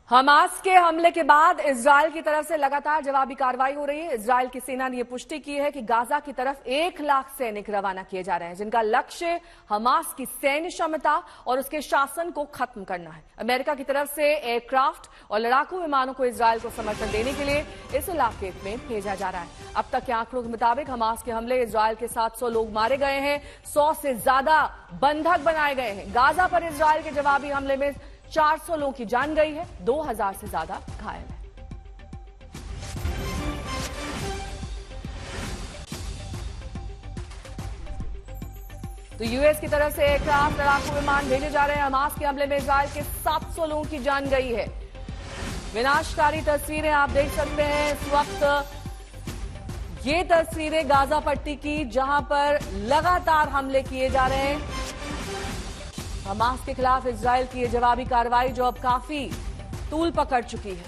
Hamas के हमले के बाद इजरायल की तरफ से लगातार जवाबी कार्रवाई हो रही है। इजरायल की सेना ने यह पुष्टि की है कि गाजा की तरफ 1 लाख सैनिक रवाना किए जा रहे हैं, जिनका लक्ष्य हमास की सैन्य क्षमता और उसके शासन को खत्म करना है। अमेरिका की तरफ से एयरक्राफ्ट और लड़ाकू विमानों को इजरायल को समर्थन देने के लिए इस इलाके में भेजा जा रहा है। अब तक के आंकड़ों के मुताबिक हमास के हमले इजरायल के 700 लोग मारे गए हैं, 100 से ज्यादा बंधक बनाए गए हैं। गाजा पर इजरायल के जवाबी हमले में 400 लोगों की जान गई है, 2000 से ज्यादा घायल हैं। तो यूएस की तरफ से एयरक्राफ्ट लड़ाकू विमान भेजे जा रहे हैं। हमास के हमले में इजरायल के 700 लोगों की जान गई है। विनाशकारी तस्वीरें आप देख सकते हैं इस वक्त। ये तस्वीरें गाजा पट्टी की, जहां पर लगातार हमले किए जा रहे हैं। हमास के खिलाफ इजरायल की ये जवाबी कार्रवाई जो अब काफी तूल पकड़ चुकी है।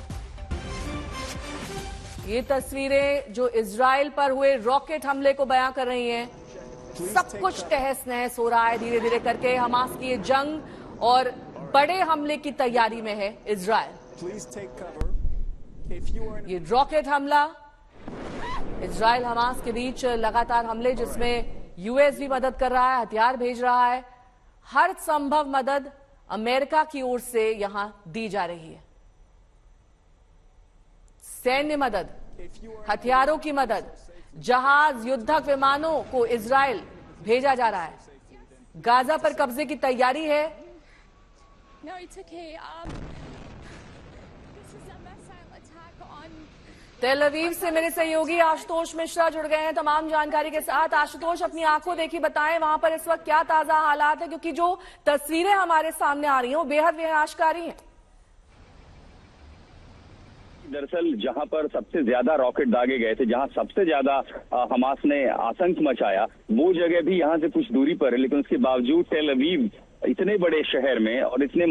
ये तस्वीरें जो इजरायल पर हुए रॉकेट हमले को बयां कर रही हैं। सब कुछ तहस नहस हो रहा है धीरे धीरे करके। हमास की ये जंग और बड़े हमले की तैयारी में है इजरायल। ये रॉकेट हमला, इजरायल हमास के बीच लगातार हमले, जिसमें यूएस भी मदद कर रहा है, हथियार भेज रहा है। हर संभव मदद अमेरिका की ओर से यहां दी जा रही है। सैन्य मदद, हथियारों की मदद, जहाज, युद्धक विमानों को इजरायल भेजा जा रहा है। गाजा पर कब्जे की तैयारी है। तेल अवीव से मेरे सहयोगी आशुतोष मिश्रा जुड़ गए हैं तमाम जानकारी के साथ। आशुतोष, अपनी आंखों देखी बताएं वहां पर इस वक्त क्या ताजा हालात है, क्योंकि जो तस्वीरें हमारे सामने आ रही हैं वो बेहद विनाशकारी हैं। दरअसल जहां पर सबसे ज्यादा रॉकेट दागे गए थे, जहां सबसे ज्यादा हमास ने आतंक मचाया, वो जगह भी यहां से कुछ दूरी पर है। लेकिन उसके बावजूद तेल अवीव इतने बड़े शहर में और इतने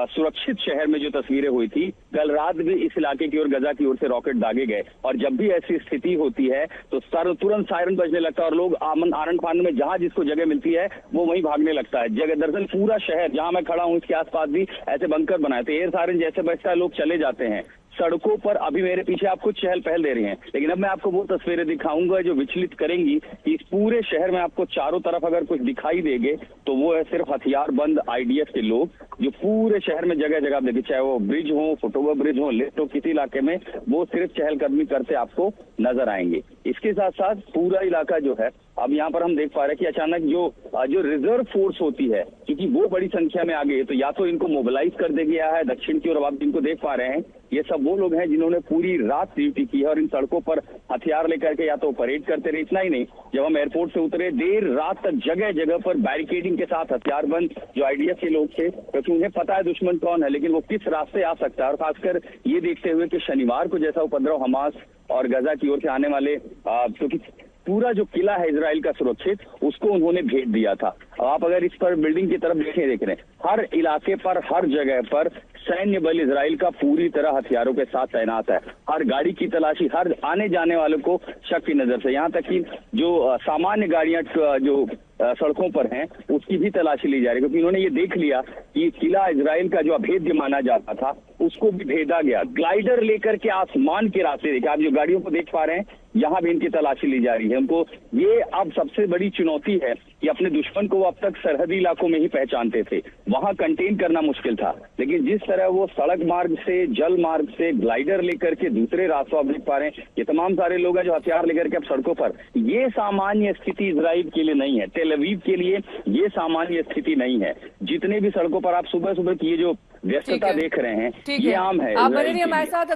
सुरक्षित शहर में जो तस्वीरें हुई थी, कल रात भी इस इलाके की ओर, गजा की ओर से रॉकेट दागे गए। और जब भी ऐसी स्थिति होती है तो तुरंत सायरन बजने लगता है और लोग आनंद फानन में जहां जिसको जगह मिलती है वो वहीं भागने लगता है। जगह दरअसल पूरा शहर जहां मैं खड़ा हूं इसके आसपास भी ऐसे बंकर बनाए थे। एयर सायरन जैसे बजता है, लोग चले जाते हैं। सड़कों पर अभी मेरे पीछे आप कुछ चहल पहल दे रही हैं, लेकिन अब मैं आपको वो तस्वीरें दिखाऊंगा जो विचलित करेंगी कि इस पूरे शहर में आपको चारों तरफ अगर कुछ दिखाई देंगे तो वो है सिर्फ हथियार बंद आईडीएफ के लोग, जो पूरे शहर में जगह जगह देखिए, चाहे वो ब्रिज हो, फुटओवर ब्रिज हो, लिफ्ट हो, किसी इलाके में वो सिर्फ चहलकदमी करते आपको नजर आएंगे। इसके साथ साथ पूरा इलाका जो है, अब यहाँ पर हम देख पा रहे हैं कि अचानक जो रिजर्व फोर्स होती है, क्योंकि वो बड़ी संख्या में आ गई है, तो या तो इनको मोबिलाइज कर दिया गया है दक्षिण की ओर। अब आप जिनको देख पा रहे हैं ये सब वो लोग हैं जिन्होंने पूरी रात ड्यूटी की है और इन सड़कों पर हथियार लेकर के या तो परेड करते रहे। इतना ही नहीं, जब हम एयरपोर्ट से उतरे देर रात तक जगह जगह पर बैरिकेडिंग के साथ हथियारबंद जो आईडीएफ के लोग थे, क्योंकि उन्हें पता है दुश्मन कौन है, लेकिन वो किस रास्ते आ सकता है। और खासकर ये देखते हुए कि शनिवार को जैसा उपद्रव हमास और गजा की ओर से आने वाले, क्योंकि पूरा जो किला है इजराइल का सुरक्षित, उसको उन्होंने भेज दिया था। आप अगर इस पर बिल्डिंग की तरफ देख रहे हैं, हर इलाके पर, हर जगह पर सैन्य बल इजराइल का पूरी तरह हथियारों के साथ तैनात है। हर गाड़ी की तलाशी, हर आने जाने वालों को शक की नजर से, यहाँ तक कि जो सामान्य गाड़ियां जो सड़कों पर हैं उसकी भी तलाशी ली जा रही है, क्योंकि इन्होंने ये देख लिया कि किला इजराइल का जो अभेद्य माना जाता था उसको भी भेदा गया। ग्लाइडर लेकर के आसमान के रास्ते देखिए, आप जो गाड़ियों को देख पा रहे हैं, यहाँ भी इनकी तलाशी ली जा रही है। उनको ये अब सबसे बड़ी चुनौती है कि अपने दुश्मन को वो अब तक सरहदी इलाकों में ही पहचानते थे, वहां कंटेन करना मुश्किल था। लेकिन जिस तरह वो सड़क मार्ग से, जल मार्ग से, ग्लाइडर लेकर के दूसरे रास्तों आप देख पा रहे हैं, ये तमाम सारे लोग हैं जो हथियार लेकर के अब सड़कों पर। ये सामान्य स्थिति इजराइल के लिए नहीं है, तेल अवीव के लिए ये सामान्य स्थिति नहीं है। जितने भी सड़कों पर आप सुबह सुबह की ये जो व्यस्तता देख रहे हैं, ये आम है। आप बने रहिए हमारे साथ।